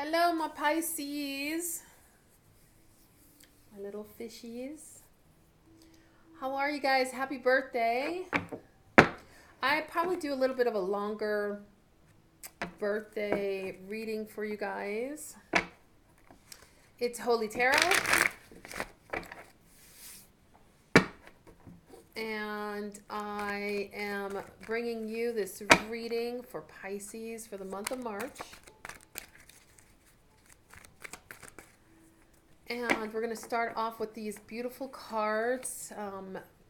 Hello, my Pisces, my little fishies. How are you guys? Happy birthday. I probably do a little bit of a longer birthday reading for you guys. It's Holy Tarot, and I am bringing you this reading for Pisces for the month of March. And we're going to start off with these beautiful cards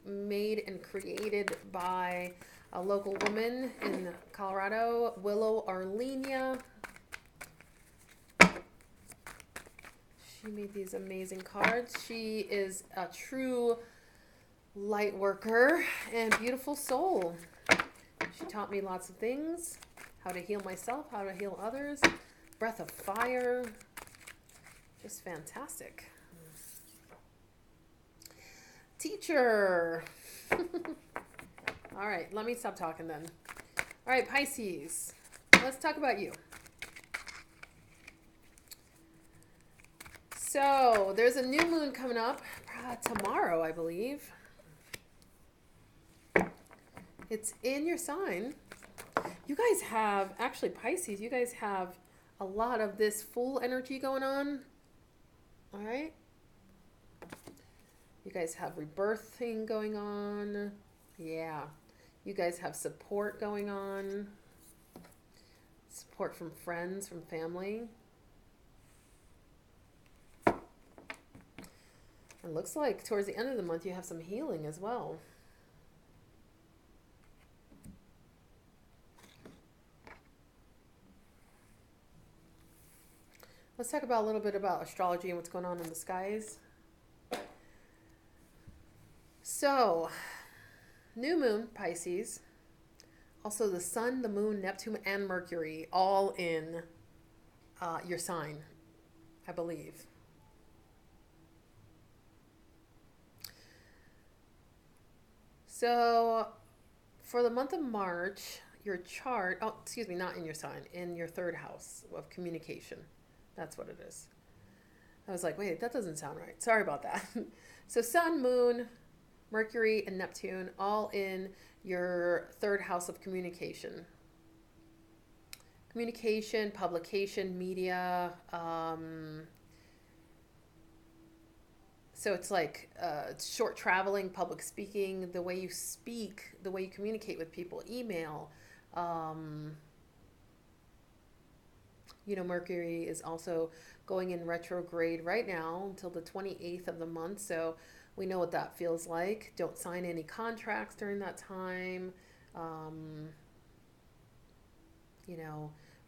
made and created by a local woman in Colorado, Willow Arlenia. She made these amazing cards. She is a true light worker and beautiful soul. She taught me lots of things, how to heal myself, how to heal others, breath of fire. Just fantastic. Teacher. All right, let me stop talking then. All right, Pisces. Let's talk about you. So, there's a new moon coming up tomorrow, I believe. It's in your sign. You guys have, actually, Pisces, you guys have a lot of this full energy going on. All right. You guys have rebirthing going on. Yeah. You guys have support going on. Support from friends, from family. It looks like towards the end of the month you have some healing as well. Let's talk about a little bit about astrology and what's going on in the skies. So, new moon, Pisces. Also the sun, the moon, Neptune, and Mercury, all in your sign, I believe. So, for the month of March, your chart, not in your sign, in your third house of communication. That's what it is. I was like, wait, that doesn't sound right. Sorry about that. So sun, moon, Mercury, and Neptune, all in your third house of communication. Communication, publication, media. So it's like short traveling, public speaking, the way you speak, the way you communicate with people, email. Mercury is also going in retrograde right now until the 28th of the month. So we know what that feels like. Don't sign any contracts during that time.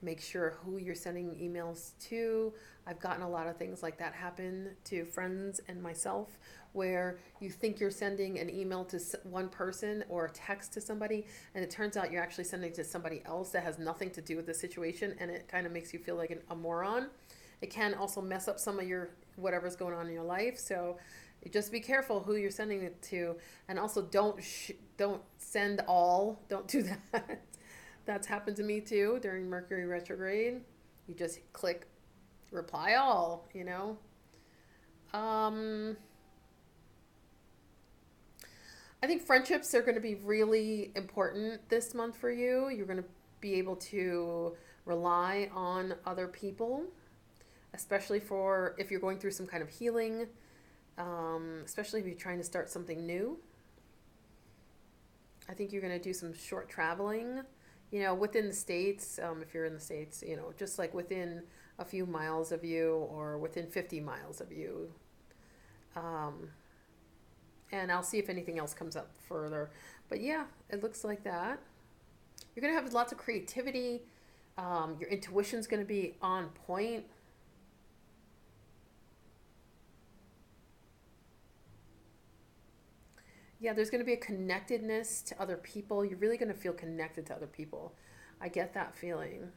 Make sure who you're sending emails to. I've gotten a lot of things like that happen to friends and myself, where you think you're sending an email to one person or a text to somebody, and it turns out you're actually sending to somebody else that has nothing to do with the situation, and it kind of makes you feel like a moron. It can also mess up some of your whatever's going on in your life. So just be careful who you're sending it to, and also don't send all. Don't do that. That's happened to me too during Mercury retrograde. You just click reply all, I think friendships are going to be really important this month for you. You're going to be able to rely on other people, especially for if you're going through some kind of healing, especially if you're trying to start something new. I think you're going to do some short traveling, within the States, if you're in the States, just like within a few miles of you or within 50 miles of you. And I'll see if anything else comes up further. But yeah, it looks like that. You're going to have lots of creativity. Your intuition's going to be on point. Yeah, there's going to be a connectedness to other people. You're really going to feel connected to other people. I get that feeling.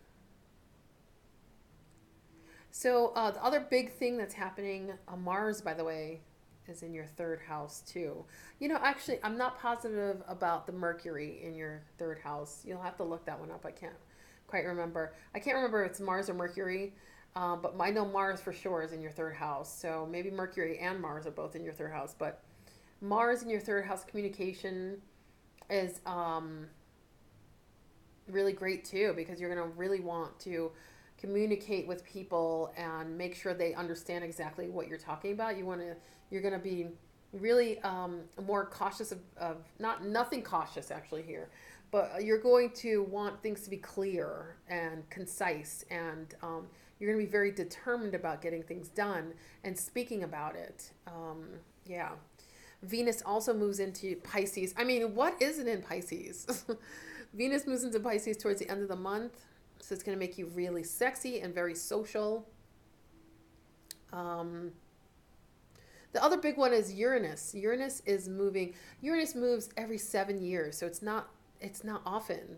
So the other big thing that's happening, Mars, by the way, is in your third house too. Actually, I'm not positive about the Mercury in your third house. You'll have to look that one up. I can't quite remember. I can't remember if it's Mars or Mercury. But I know Mars for sure is in your third house. So maybe Mercury and Mars are both in your third house. But Mars in your third house communication is really great too, because you're going to really want to communicate with people and make sure they understand exactly what you're talking about. You're going to be really more cautious of not nothing cautious actually here, but you're going to want things to be clear and concise, and you're going to be very determined about getting things done and speaking about it. Yeah. Venus also moves into Pisces. I mean, what isn't in Pisces? Venus moves into Pisces towards the end of the month. So it's going to make you really sexy and very social. Um, the other big one is Uranus. Uranus is moving. Uranus moves every 7 years, so it's not often.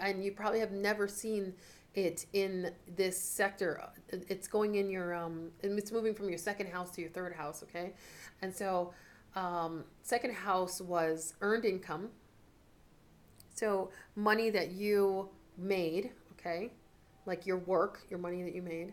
And you probably have never seen it in this sector. It's going in your it's moving from your second house to your third house, okay? And so second house was earned income. So money that you made, okay? Like your work, your money that you made.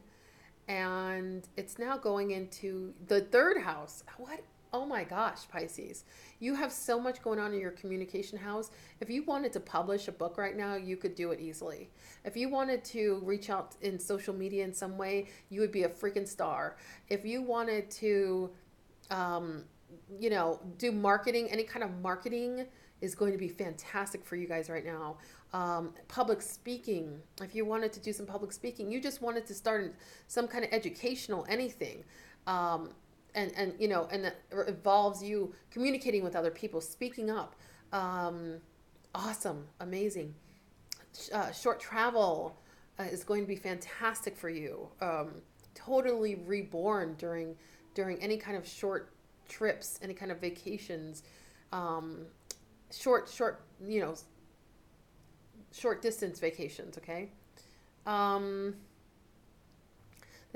And it's now going into the third house. What? Oh my gosh, Pisces. You have so much going on in your communication house. If you wanted to publish a book right now, you could do it easily. If you wanted to reach out in social media in some way, you would be a freaking star. If you wanted to, do marketing, any kind of marketing is going to be fantastic for you guys right now. Public speaking, if you wanted to do some public speaking, you just wanted to start some kind of educational anything, and that involves you communicating with other people, speaking up. Awesome, amazing. Short travel is going to be fantastic for you. Totally reborn during any kind of short trips, any kind of vacations. Short, short distance vacations, okay? The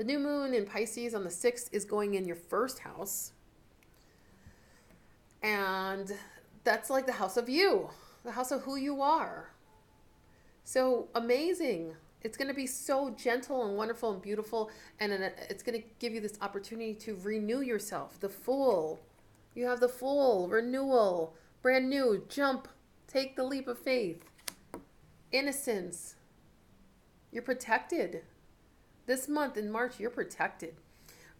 new moon in Pisces on the 6th is going in your first house. And that's like the house of you, the house of who you are. So amazing. It's going to be so gentle and wonderful and beautiful. And it's going to give you this opportunity to renew yourself. The Fool. You have the Fool, renewal, brand new, jump, take the leap of faith. Innocence. You're protected. This month in March, you're protected.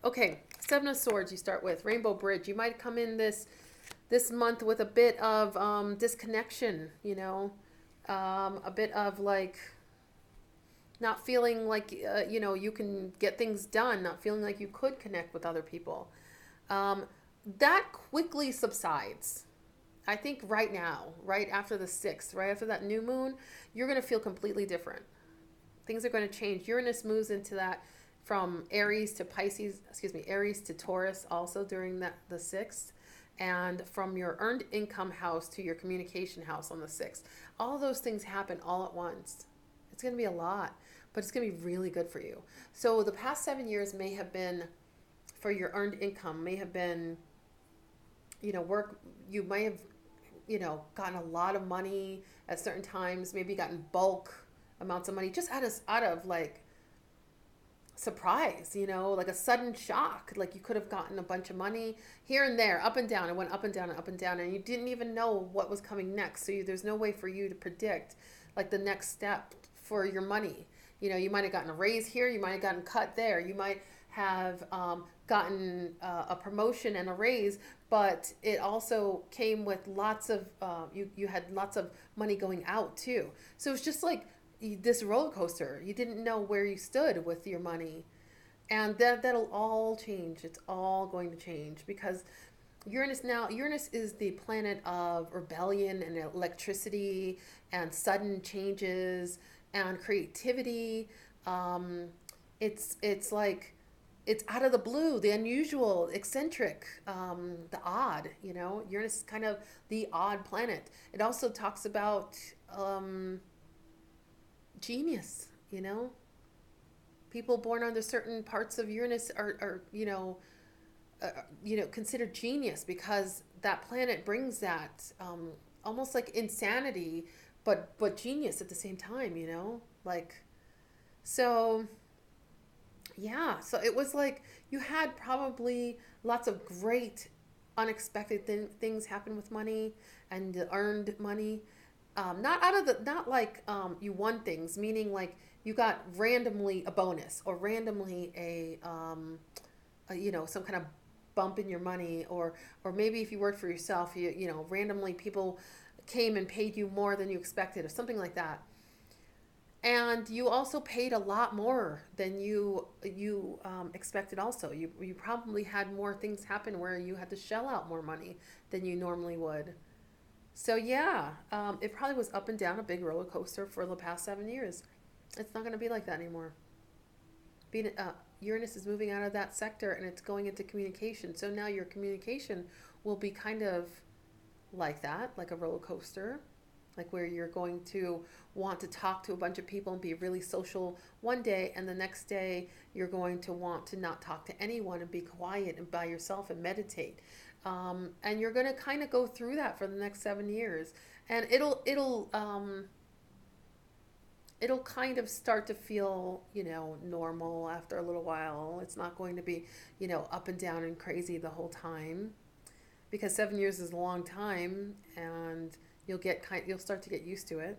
Okay, Seven of Swords you start with. Rainbow Bridge. You might come in this month with a bit of disconnection, a bit of like not feeling like, you can get things done, not feeling like you could connect with other people. That quickly subsides. I think right now, right after the 6th, right after that new moon, you're going to feel completely different. Things are going to change. Uranus moves into that from Aries to Aries to Taurus also during the 6th, and from your earned income house to your communication house on the 6th. All those things happen all at once. It's going to be a lot, but it's going to be really good for you. So the past 7 years may have been, for your earned income, may have been, work, you may have, gotten a lot of money at certain times, maybe gotten bulk amounts of money just out of like surprise, like a sudden shock. Like you could have gotten a bunch of money here and there, up and down. It went up and down and up and down, and you didn't even know what was coming next. So there's no way for you to predict like the next step for your money. You might have gotten a raise here, you might have gotten cut there, you might have gotten a promotion and a raise, but it also came with lots of you had lots of money going out too. So it's just like this roller coaster. You didn't know where you stood with your money, and that'll all change. It's all going to change because Uranus is the planet of rebellion and electricity and sudden changes and creativity. It's like it's out of the blue, the unusual, eccentric, the odd. Uranus is kind of the odd planet. It also talks about genius. People born under certain parts of Uranus are considered genius because that planet brings that almost like insanity, but genius at the same time. So Yeah, so it was like you had probably lots of great unexpected things happen with money and earned money. Not out of the, not like you won things, meaning like you got randomly a bonus or randomly some kind of bump in your money, or maybe if you worked for yourself, randomly people came and paid you more than you expected or something like that. And you also paid a lot more than you expected. Also, you probably had more things happen where you had to shell out more money than you normally would. So yeah, it probably was up and down a big roller coaster for the past 7 years. It's not going to be like that anymore. Uranus is moving out of that sector and it's going into communication. So now your communication will be kind of like that, like a roller coaster, like where you're going to want to talk to a bunch of people and be really social one day, and the next day you're going to want to not talk to anyone and be quiet and by yourself and meditate. And you're going to kind of go through that for the next 7 years, and it'll kind of start to feel, normal after a little while. It's not going to be, up and down and crazy the whole time, because 7 years is a long time, and you'll start to get used to it.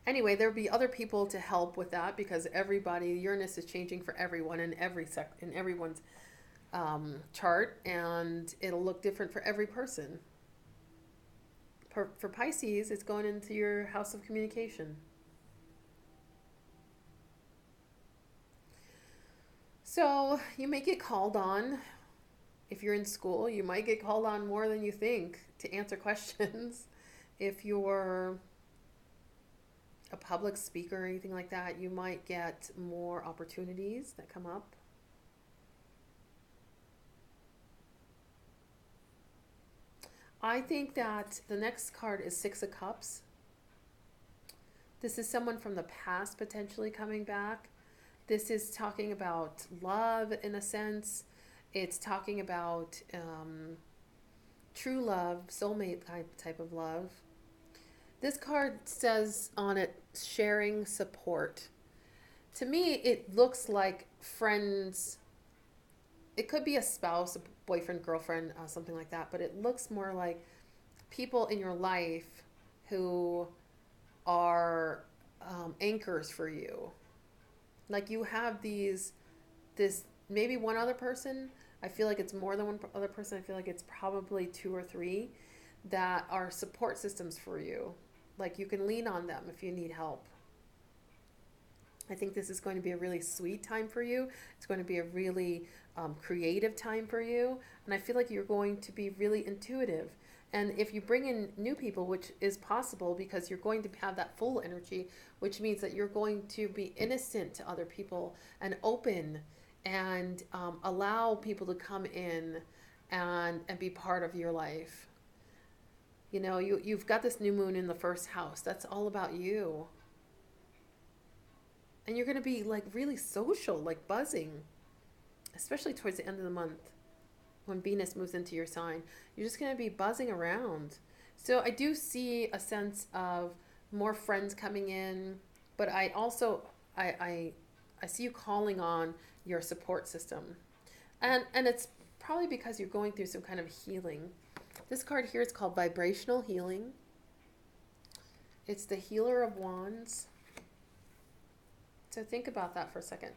Anyway, there'll be other people to help with that, because Uranus is changing for everyone in everyone's chart, and it'll look different for every person. For Pisces, it's going into your house of communication. So you may get called on. If you're in school, you might get called on more than you think to answer questions. If you're a public speaker or anything like that, you might get more opportunities that come up. I think that the next card is Six of Cups. This is someone from the past potentially coming back. This is talking about love in a sense. It's talking about true love, soulmate type of love. This card says on it, sharing support. To me, it looks like friends. It could be a spouse, a boyfriend, girlfriend, something like that, but it looks more like people in your life who are anchors for you. Like you have this maybe one other person. I feel like it's more than one other person. I feel like it's probably two or three that are support systems for you. Like you can lean on them if you need help. I think this is going to be a really sweet time for you. It's going to be a really creative time for you. And I feel like you're going to be really intuitive. And if you bring in new people, which is possible because you're going to have that full energy, which means that you're going to be innocent to other people and open and allow people to come in and be part of your life. You've got this new moon in the first house. That's all about you. And you're going to be like really social, like buzzing, especially towards the end of the month when Venus moves into your sign. You're just going to be buzzing around. So I do see a sense of more friends coming in, but I also I see you calling on your support system. And it's probably because you're going through some kind of healing. This card here is called Vibrational Healing. It's the Healer of Wands. So think about that for a second.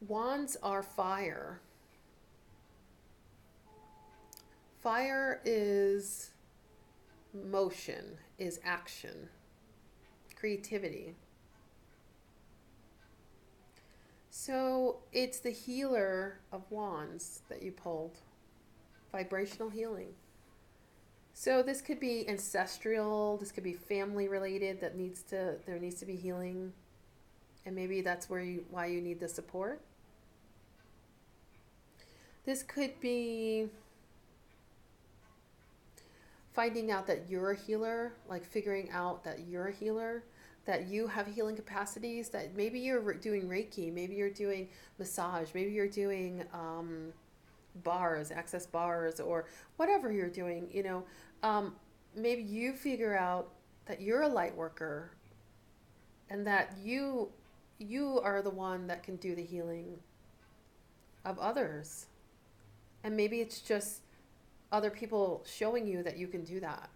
Wands are fire. Fire is motion, is action, creativity. So it's the Healer of Wands that you pulled. Vibrational healing. So this could be ancestral, this could be family related, there needs to be healing. And maybe that's why you need the support. This could be finding out that you're a healer, like figuring out that you're a healer, that you have healing capacities, that maybe you're doing Reiki, maybe you're doing massage, maybe you're doing bars, access bars, or whatever you're doing, maybe you figure out that you're a light worker and that you you are the one that can do the healing of others. And maybe it's just other people showing you that you can do that,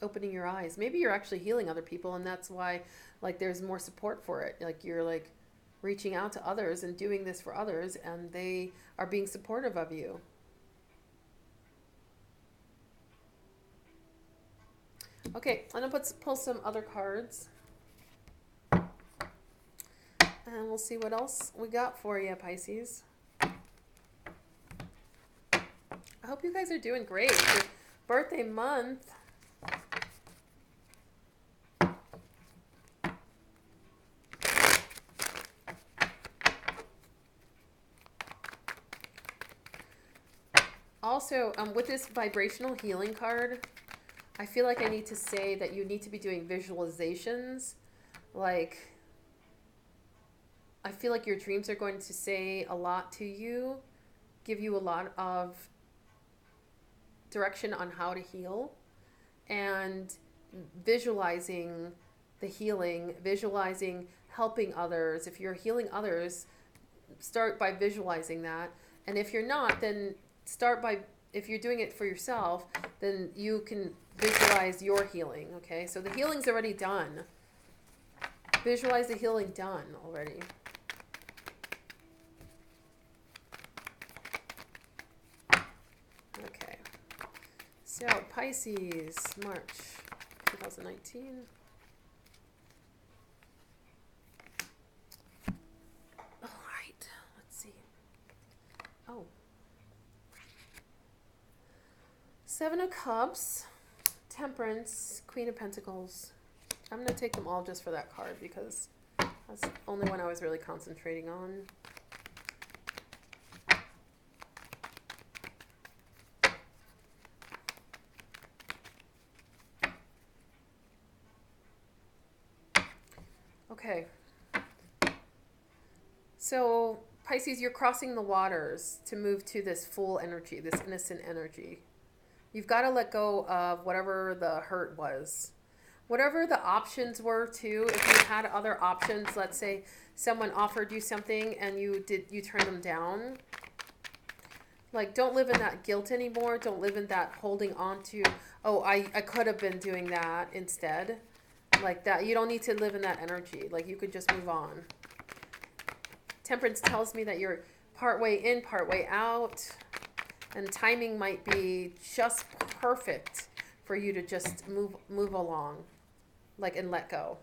opening your eyes. Maybe you're actually healing other people, and that's why like there's more support for it. Like you're like reaching out to others and doing this for others, and they are being supportive of you. Okay, I'm gonna pull some other cards, and we'll see what else we got for you, Pisces. I hope you guys are doing great. It's your birthday month. Also, with this vibrational healing card, I feel like I need to say that you need to be doing visualizations. Like, I feel like your dreams are going to say a lot to you, give you a lot of direction on how to heal, and visualizing the healing, visualizing helping others. If you're healing others, start by visualizing that. And if you're not, then start by, if you're doing it for yourself, then you can visualize your healing. Okay, so the healing's already done. Visualize the healing done already. Okay, so Pisces, March 2019. All right, let's see. Oh, Seven of Cups, Temperance, Queen of Pentacles. I'm going to take them all just for that card because that's the only one I was really concentrating on. Okay. So, Pisces, you're crossing the waters to move to this full energy, this innocent energy. You've got to let go of whatever the hurt was. Whatever the options were too, if you had other options, let's say someone offered you something and you turned them down. Like, don't live in that guilt anymore. Don't live in that holding on to, oh, I could have been doing that instead. Like that, you don't need to live in that energy. Like, you could just move on. Temperance tells me that you're partway in, partway out. And timing might be just perfect for you to just move along, like, and let go.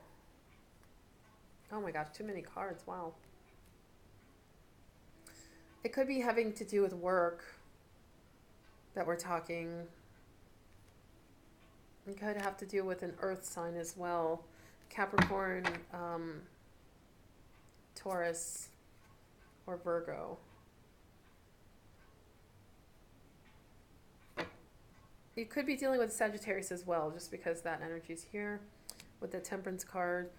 Oh my gosh, too many cards. Wow. It could be having to do with work that we're talking. It could have to do with an earth sign as well. Capricorn, Taurus, or Virgo. You could be dealing with Sagittarius as well, just because that energy is here with the Temperance card.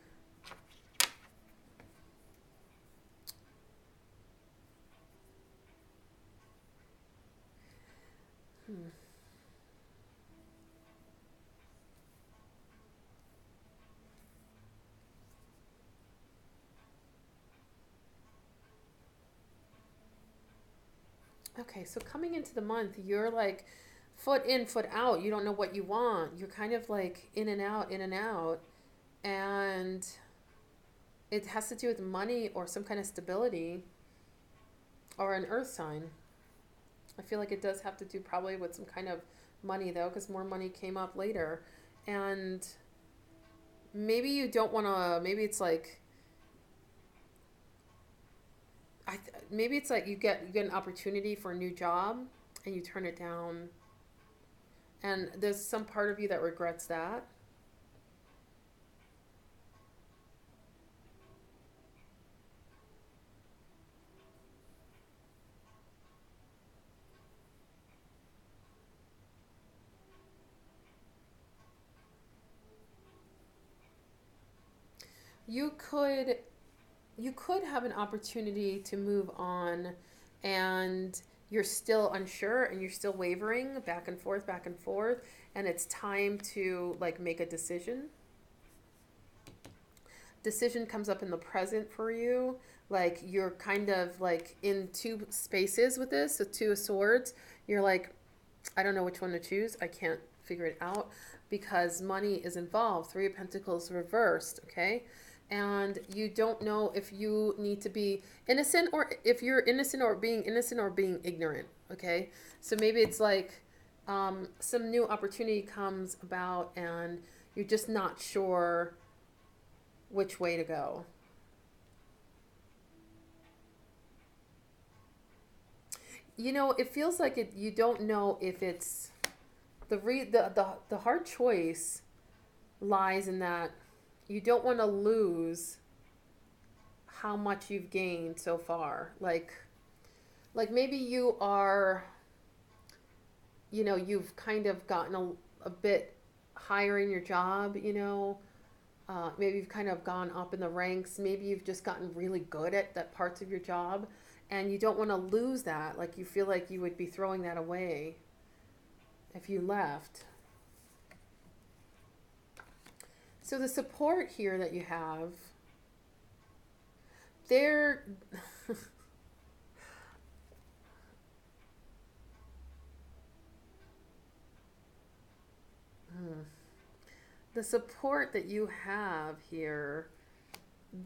Okay, so coming into the month, you're like foot in, foot out. You don't know what you want. You're kind of like in and out, in and out. And it has to do with money or some kind of stability or an earth sign. I feel like it does have to do probably with some kind of money, though, because more money came up later. And maybe you don't want to, maybe it's like, maybe it's like you get an opportunity for a new job and you turn it down. And there's some part of you that regrets that. You could have an opportunity to move on, and you're still unsure and you're still wavering back and forth, and it's time to like make a decision. decision comes up in the present for you. Like you're kind of like in two spaces with this, the Two of Swords. You're like, I don't know which one to choose. I can't figure it out because money is involved. Three of Pentacles reversed, okay? And you don't know if you need to be innocent or if you're innocent or being ignorant, okay? So maybe it's like some new opportunity comes about and you're just not sure which way to go. You know, it feels like it. You don't know if it's the hard choice lies in that you don't want to lose how much you've gained so far. Like maybe you are, you know, you've kind of gotten a bit higher in your job, you know. Maybe you've kind of gone up in the ranks. Maybe you've just gotten really good at that parts of your job and you don't want to lose that. Like you feel like you would be throwing that away if you left. So the support here that you have, they're the support that you have here,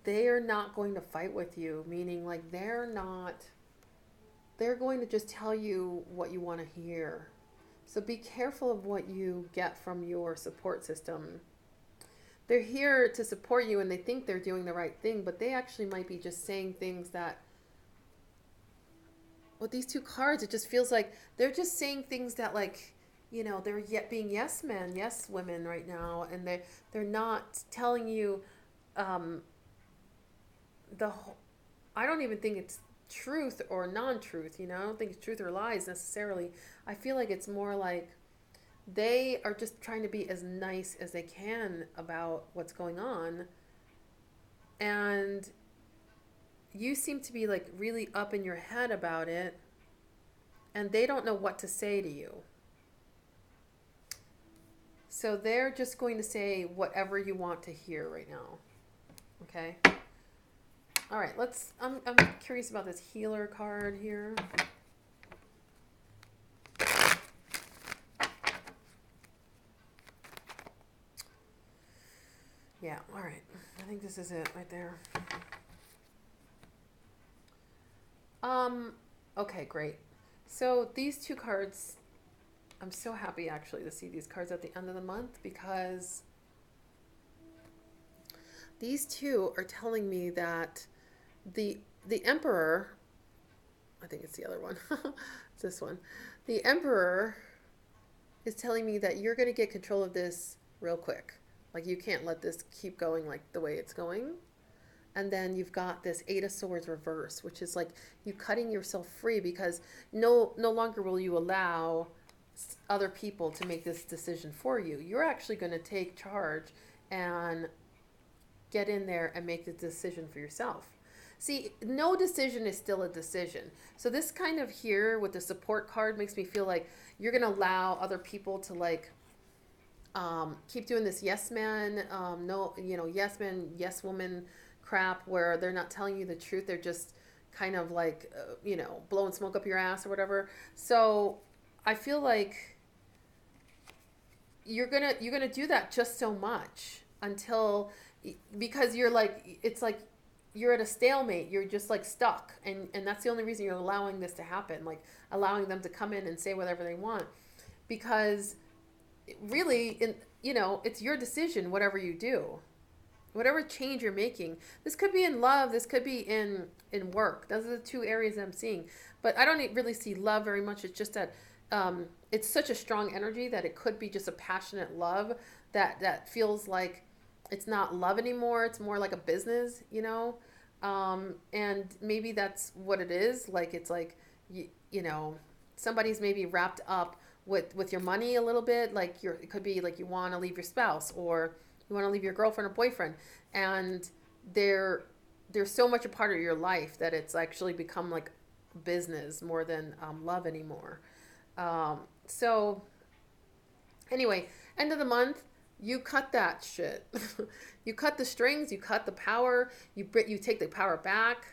they are not going to fight with you, meaning like they're going to just tell you what you want to hear. So be careful of what you get from your support system. They're here to support you and they think they're doing the right thing, but they actually might be just saying things that, with these two cards, it just feels like they're just saying things that, like, you know, they're yet being yes men, yes women right now, and they're not telling you the whole, I don't even think it's truth or non-truth, you know. I don't think it's truth or lies necessarily. I feel like it's more like they are just trying to be as nice as they can about what's going on. And you seem to be like really up in your head about it. And they don't know what to say to you. So they're just going to say whatever you want to hear right now. Okay? All right, I'm curious about this healer card here. Yeah, all right. I think this is it right there. Okay, great. So these two cards, I'm so happy actually to see these cards at the end of the month because these two are telling me that the Emperor, I think it's the other one, it's this one. The Emperor is telling me that you're going to get control of this real quick. Like you can't let this keep going like the way it's going. And then you've got this Eight of Swords reverse, which is like you cutting yourself free because no longer will you allow other people to make this decision for you. You're actually going to take charge and get in there and make the decision for yourself. See, no decision is still a decision. So this kind of here with the support card makes me feel like you're going to allow other people to like keep doing this yes man, yes man, yes woman crap where they're not telling you the truth. They're just kind of like, blowing smoke up your ass or whatever. So I feel like you're gonna do that just so much until, because you're like, it's like you're at a stalemate. You're just like stuck, and that's the only reason you're allowing this to happen, like allowing them to come in and say whatever they want, because really, it's your decision. Whatever you do, whatever change you're making, this could be in love, this could be in work. Those are the two areas I'm seeing. But I don't really see love very much. It's just that it's such a strong energy that it could be just a passionate love that feels like it's not love anymore. It's more like a business, and maybe that's what it is. Like, it's like, somebody's maybe wrapped up with your money a little bit. Like it could be like you want to leave your spouse or you want to leave your girlfriend or boyfriend, and they're so much a part of your life that it's actually become like business more than love anymore. So anyway, end of the month, you cut that shit. You cut the strings, you cut the power, you take the power back.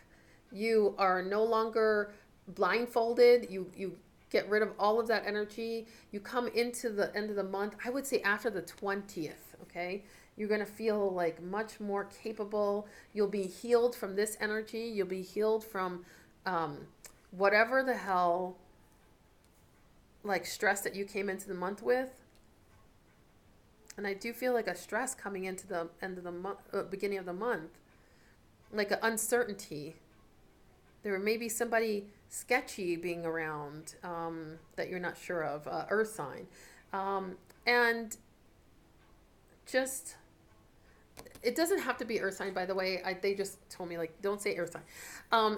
You are no longer blindfolded. You get rid of all of that energy. You come into the end of the month, I would say after the 20th, okay? You're going to feel like much more capable. You'll be healed from this energy. You'll be healed from um, whatever the hell like stress that you came into the month with. And I do feel like a stress coming into the end of the month, beginning of the month, like an uncertainty. There may be somebody sketchy being around that you're not sure of, earth sign. And just, it doesn't have to be earth sign, by the way. They just told me, like, don't say earth sign.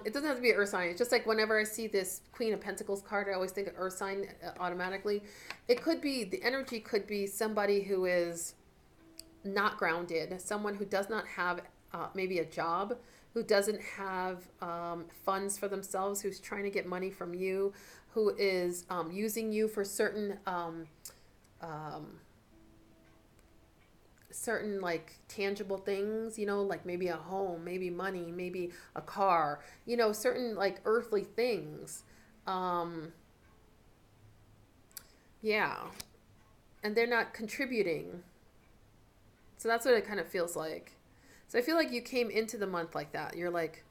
It doesn't have to be earth sign. It's just like whenever I see this Queen of Pentacles card, I always think of earth sign automatically. It could be, the energy could be somebody who is not grounded, someone who does not have maybe a job, who doesn't have funds for themselves, who's trying to get money from you, who is using you for certain certain like tangible things, you know, like maybe a home, maybe money, maybe a car, you know, certain like earthly things. Yeah. And they're not contributing. So that's what it kind of feels like. So I feel like you came into the month like that. You're like,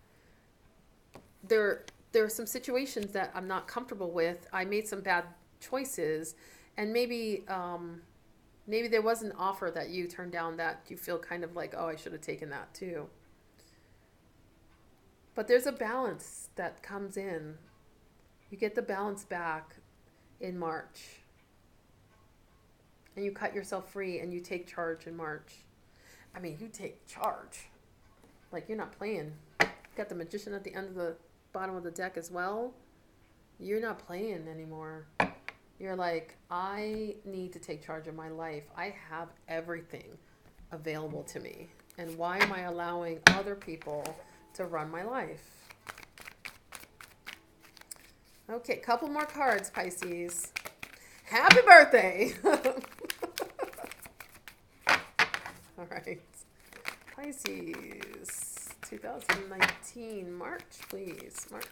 there are some situations that I'm not comfortable with. I made some bad choices, and maybe there was an offer that you turned down that you feel kind of like, oh, I should have taken that too. But there's a balance that comes in. You get the balance back in March. And you cut yourself free and you take charge in March. I mean, you take charge. Like, you're not playing. You got the Magician at the end of the bottom of the deck as well. You're not playing anymore. You're like, I need to take charge of my life. I have everything available to me. And why am I allowing other people to run my life? Okay, couple more cards, Pisces. Happy birthday! All right. Pisces, 2019, March, please. March.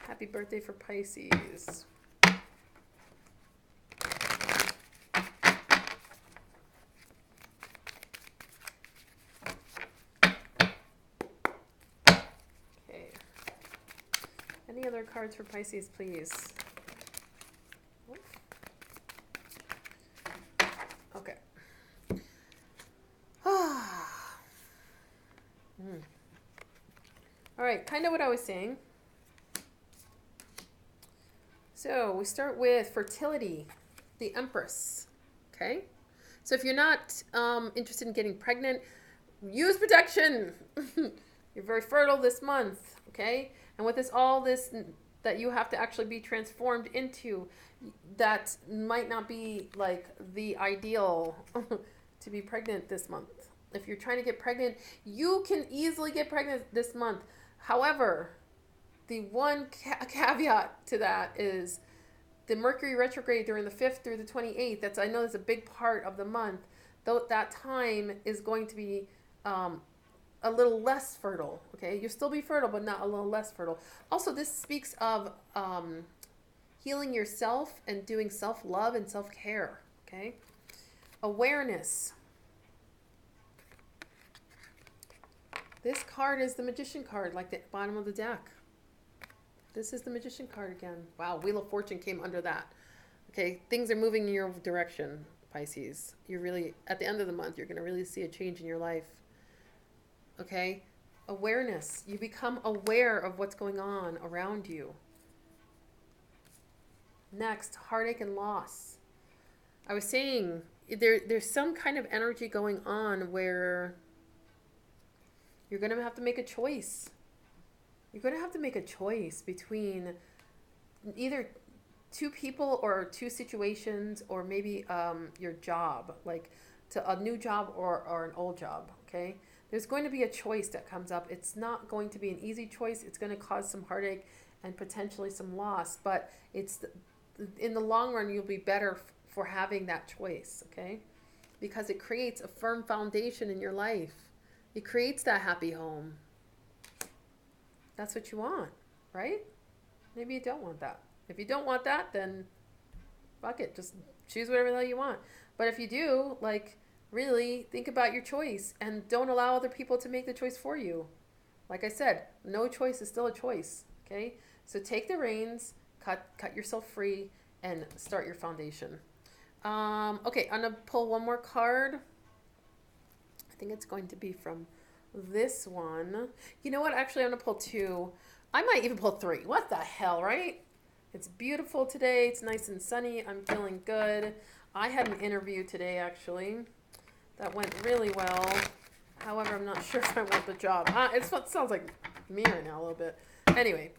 Happy birthday for Pisces. Okay. Any other cards for Pisces, please? Okay. All right, kind of what I was saying. So we start with fertility, the Empress. Okay. So if you're not interested in getting pregnant, use protection. You're very fertile this month. Okay. And with this, all this that you have to actually be transformed into, that might not be like the ideal to be pregnant this month. If you're trying to get pregnant, you can easily get pregnant this month. However, the one caveat to that is the Mercury retrograde during the 5th through the 28th. I know that's a big part of the month. Though that time is going to be a little less fertile. Okay, you'll still be fertile, but not a little less fertile. Also, this speaks of healing yourself and doing self-love and self-care. Okay, awareness. This card is the Magician card, like the bottom of the deck. This is the Magician card again. Wow, Wheel of Fortune came under that. Okay, things are moving in your direction, Pisces. You're really, at the end of the month, you're going to really see a change in your life. Okay, awareness. You become aware of what's going on around you. Next, heartache and loss. I was saying, there's some kind of energy going on where you're going to have to make a choice. You're going to have to make a choice between either two people or two situations, or maybe your job, like to a new job or an old job, okay? There's going to be a choice that comes up. It's not going to be an easy choice. It's going to cause some heartache and potentially some loss, but in the long run, you'll be better for having that choice, okay? because it creates a firm foundation in your life. It creates that happy home. That's what you want, right? Maybe you don't want that. If you don't want that, then fuck it. Just choose whatever the hell you want. But if you do, like, really think about your choice and don't allow other people to make the choice for you. Like I said, no choice is still a choice. Okay? So take the reins, cut yourself free, and start your foundation. Okay, I'm gonna pull one more card. I think it's going to be from this one. You know what? Actually, I'm gonna pull two. I might even pull three. What the hell, right? It's beautiful today. It's nice and sunny. I'm feeling good. I had an interview today, actually, that went really well. However, I'm not sure if I want the job. It sounds like me right now a little bit. Anyway,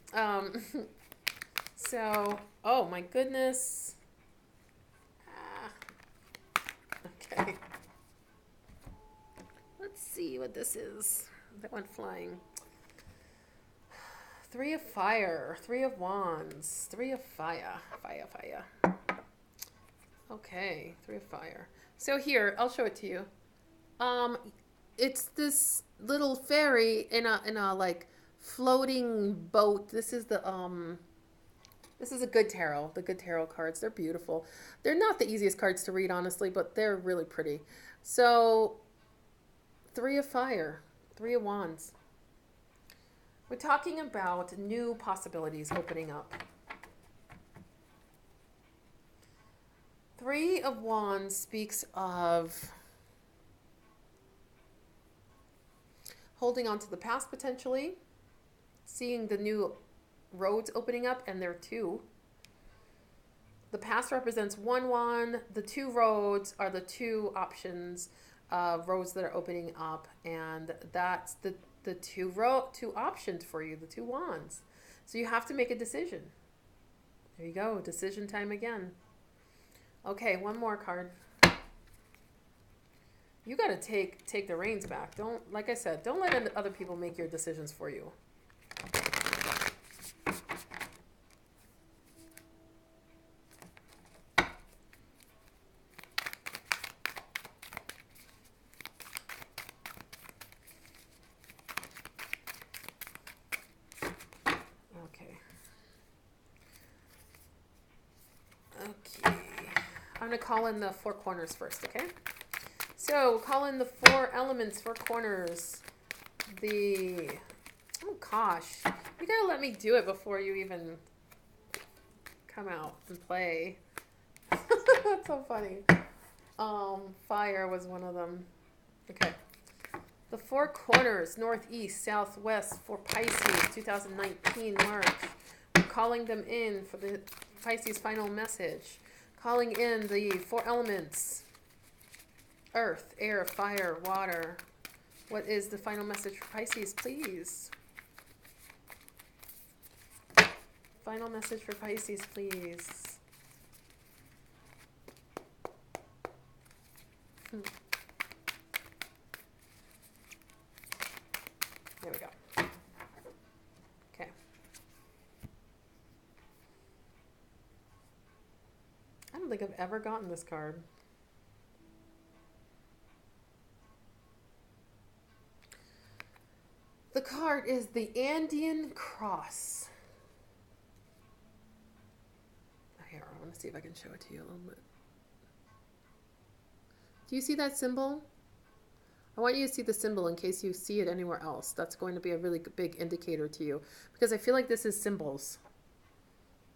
so, oh my goodness. Okay. Let's see what this is. That went flying. 3 of fire, 3 of wands, 3 of fire, fire. Okay, 3 of fire. So here, I'll show it to you. It's this little fairy in a like floating boat. This is a good tarot. The good tarot cards. They're beautiful. They're not the easiest cards to read, honestly, but they're really pretty. So, 3 of fire, 3 of wands. We're talking about new possibilities opening up. 3 of wands speaks of holding on to the past potentially, seeing the new roads opening up, and there are 2. The past represents 1 wand. The 2 roads are the 2 options of roads that are opening up, and that's the two options for you, the 2 wands. So you have to make a decision. There you go, decision time again. Okay, one more card. You got to take the reins back. Don't, like I said, don't let other people make your decisions for you. Okay. I'm going to call in the 4 corners first, okay? So, call in the 4 elements, 4 corners. Oh gosh. You got to let me do it before you even come out and play. That's so funny. Fire was one of them. Okay. The 4 corners, northeast, southwest, for Pisces, 2019, March. We're calling them in for the Pisces final message. Calling in the 4 elements. Earth, air, fire, water. What is the final message for Pisces, please? Final message for Pisces, please. There we go. Okay. I don't think I've ever gotten this card. The card is the Andean Cross. Here, I want to see if I can show it to you a little bit. Do you see that symbol? I want you to see the symbol in case you see it anywhere else. That's going to be a really big indicator to you, because I feel like this is symbols.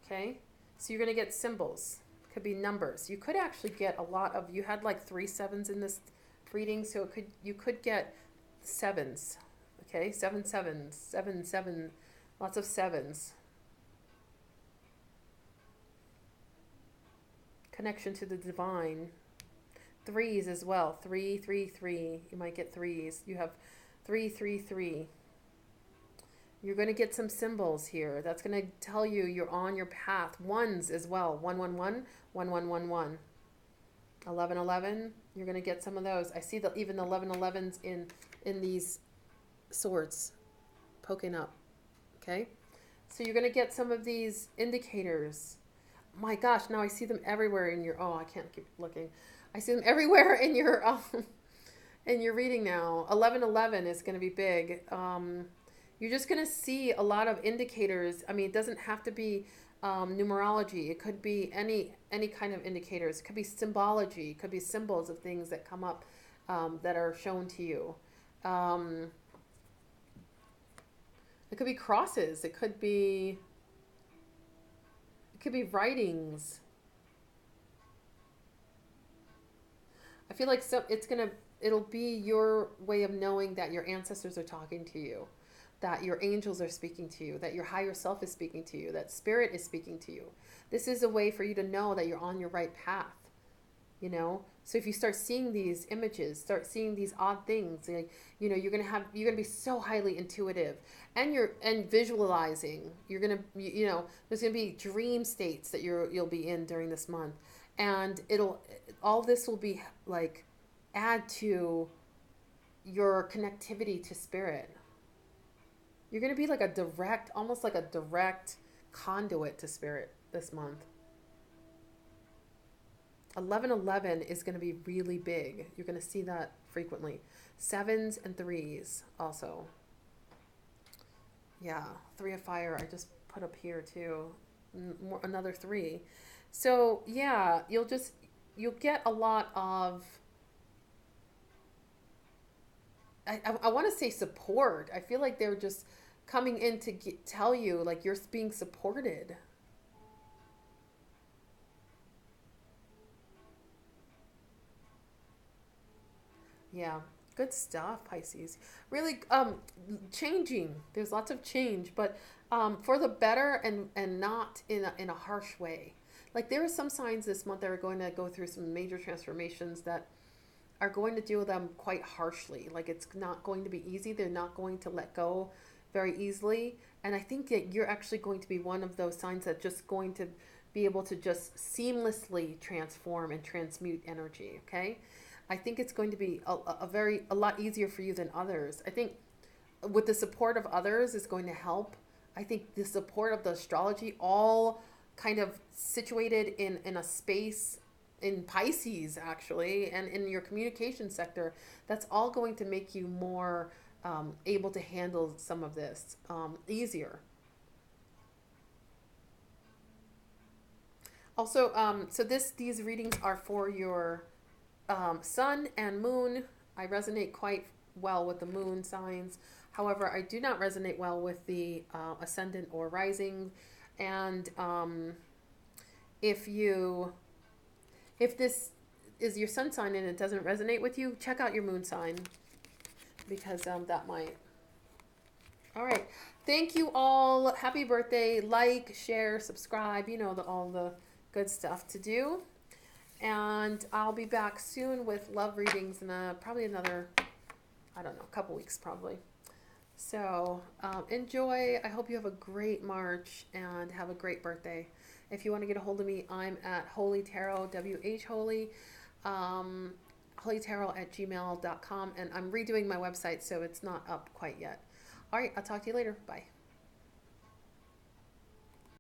Okay? So you're going to get symbols. Could be numbers. You could actually get a lot of, you had like 3 sevens in this reading, so you could get 7s. Okay? 7 sevens, 7, 7, lots of 7s. Connection to the divine. 3s as well. 3, 3, 3. You might get 3s. You have 3, 3, 3. You're going to get some symbols here. That's going to tell you you're on your path. 1s as well. 1, 1, 1, 1, 1, 1, 1. 11, 11. You're going to get some of those. I see even the 11, 11s in these swords poking up. Okay? So you're going to get some of these indicators. My gosh, now I see them everywhere in your, oh, I can't keep looking. I see them everywhere in your reading now. 1111 is going to be big. You're just going to see a lot of indicators. I mean, it doesn't have to be numerology. It could be any kind of indicators. It could be symbology. It could be symbols of things that come up that are shown to you. It could be crosses. It could be writings. I feel like it'll be your way of knowing that your ancestors are talking to you, that your angels are speaking to you, that your higher self is speaking to you, that spirit is speaking to you. This is a way for you to know that you're on your right path, you know? So if you start seeing these images, start seeing these odd things, like, you're going to be so highly intuitive, and visualizing. You're going to, there's going to be dream states that you'll be in during this month. And all this will be like add to your connectivity to spirit. You're going to be like almost like a direct conduit to spirit this month. 1111 is going to be really big. You're going to see that frequently. 7s and 3s also. Yeah, 3 of fire I just put up here too. Another 3. So yeah, you'll get a lot of, I want to say support. I feel like they're just coming in to tell you like you're being supported. Yeah, good stuff, Pisces. Really, changing. There's lots of change, but for the better, and not in a harsh way. Like there are some signs this month that are going to go through some major transformations that are going to deal with them quite harshly. Like it's not going to be easy. They're not going to let go very easily. And I think that you're actually going to be one of those signs that just going to be able to just seamlessly transform and transmute energy. Okay. I think it's going to be a lot easier for you than others. I think with the support of others is going to help. I think the support of the astrology, all kind of situated in a space in Pisces actually, and in your communication sector, that's all going to make you more able to handle some of this easier. Also, so these readings are for your sun and moon. I resonate quite well with the moon signs. However, I do not resonate well with the ascendant or rising. And if this is your sun sign and it doesn't resonate with you, check out your moon sign, because that might. All right. Thank you all. Happy birthday. Like, share, subscribe. All the good stuff to do. And I'll be back soon with love readings in probably another, I don't know, couple weeks probably. So enjoy. I hope you have a great March and have a great birthday. If you want to get a hold of me, I'm at Holy Tarot, WH holytarot@gmail.com. And I'm redoing my website, so it's not up quite yet. All right, I'll talk to you later. Bye.